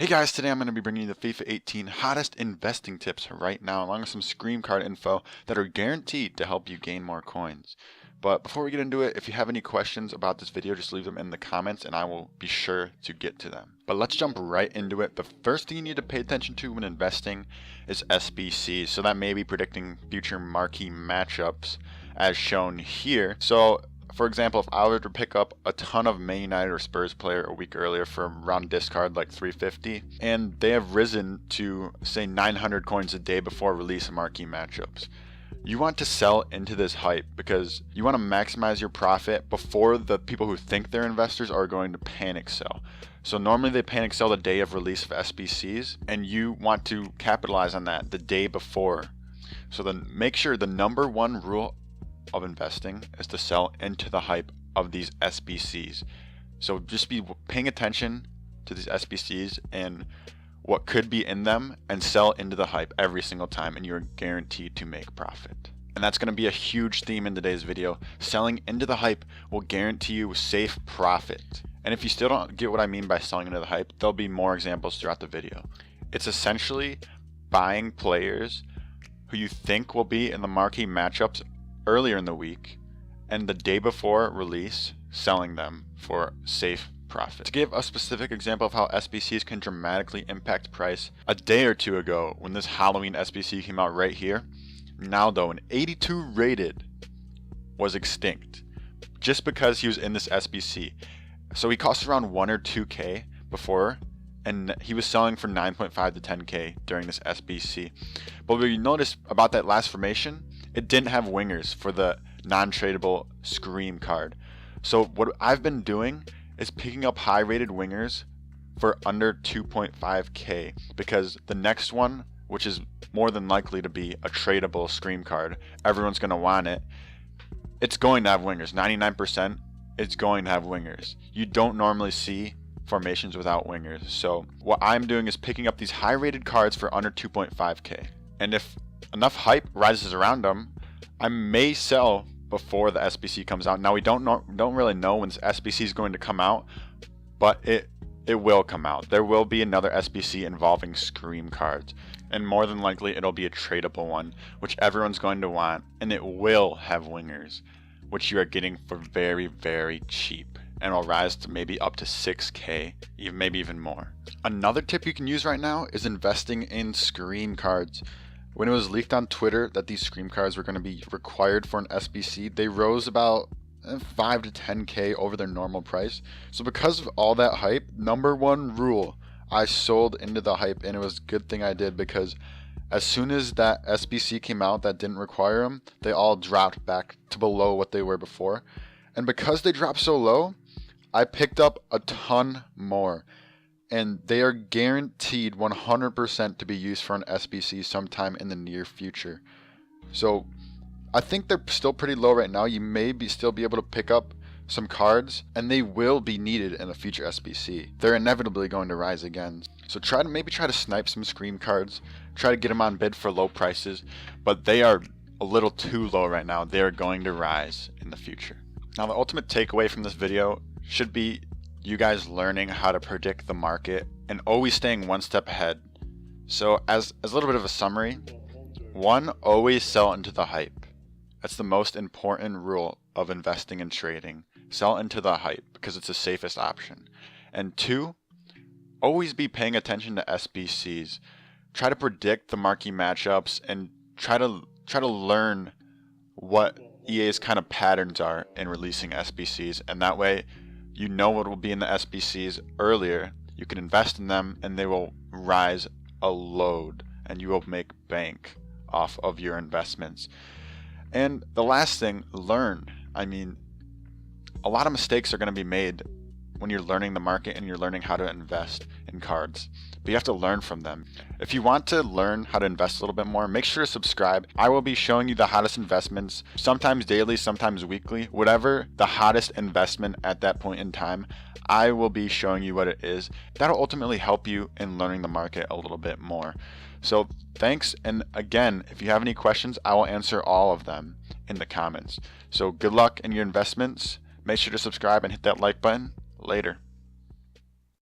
Hey guys, today I'm going to be bringing you the FIFA 18 hottest investing tips right now, along with some Scream card info that are guaranteed to help you gain more coins. But before we get into it, if you have any questions about this video, just leave them in the comments and I will be sure to get to them. But let's jump right into it. The first thing you need to pay attention to when investing is SBCs. So that may be predicting future marquee matchups as shown here. So for example, if I were to pick up a ton of Man United or Spurs player a week earlier for around discard like 350, and they have risen to say 900 coins a day before release of marquee matchups, you want to sell into this hype because you want to maximize your profit before the people who think they're investors are going to panic sell. So normally they panic sell the day of release of SBCs, and you want to capitalize on that the day before. So then make sure the number one rule of investing is to sell into the hype of these SBCs. So just be paying attention to these SBCs and what could be in them and sell into the hype every single time, and you're guaranteed to make profit. And that's going to be a huge theme in today's video. Selling into the hype will guarantee you safe profit. And if you still don't get what I mean by selling into the hype, there'll be more examples throughout the video. It's essentially buying players who you think will be in the marquee matchups earlier in the week, and the day before release, selling them for safe profit. To give a specific example of how SBCs can dramatically impact price, a day or two ago when this Halloween SBC came out right here, Naldo, an 82 rated, was extinct just because he was in this SBC. So he cost around 1 or 2k before, and he was selling for 9.5 to 10k during this SBC. But what you notice about that last formation, it didn't have wingers for the non-tradable Scream card. So what I've been doing is picking up high rated wingers for under 2.5k, because the next one, which is more than likely to be a tradable Scream card, everyone's going to want it. It's going to have wingers. 99% it's going to have wingers. You don't normally see formations without wingers. So what I'm doing is picking up these high rated cards for under 2.5k. And if enough hype rises around them, I may sell before the SBC comes out. Now we don't really know when this SBC is going to come out, but it will come out. There will be another SBC involving Scream cards, and more than likely it'll be a tradable one, which everyone's going to want, and it will have wingers, which you are getting for very, very cheap, and will rise to maybe up to 6k, maybe even more. Another tip you can use right now is investing in Scream cards. When it was leaked on Twitter that these Scream cards were going to be required for an SBC, they rose about 5 to 10k over their normal price. So because of all that hype, number one rule, I sold into the hype, and it was a good thing I did, because as soon as that SBC came out that didn't require them, they all dropped back to below what they were before. And because they dropped so low, I picked up a ton more, and they are guaranteed 100% to be used for an SBC sometime in the near future. So I think they're still pretty low right now. You may still be able to pick up some cards, and they will be needed in a future SBC. They're inevitably going to rise again. So maybe try to snipe some Scream cards, try to get them on bid for low prices, but they are a little too low right now. They are going to rise in the future. Now the ultimate takeaway from this video should be you guys learning how to predict the market and always staying one step ahead. So as a little bit of a summary, 1, always sell into the hype. That's the most important rule of investing and trading. Sell into the hype because it's the safest option. And 2, always be paying attention to SBCs. Try to predict the marquee matchups and try to learn what EA's kind of patterns are in releasing SBCs, and that way you know what will be in the SBCs earlier. You can invest in them and they will rise a load, and you will make bank off of your investments. And the last thing, learn. I mean, a lot of mistakes are going to be made when you're learning the market and you're learning how to invest in cards, but you have to learn from them. If you want to learn how to invest a little bit more, make sure to subscribe. I will be showing you the hottest investments, sometimes daily, sometimes weekly, whatever the hottest investment at that point in time, I will be showing you what it is. That'll ultimately help you in learning the market a little bit more. So thanks, and again, if you have any questions, I will answer all of them in the comments. So good luck in your investments. Make sure to subscribe and hit that like button. Later.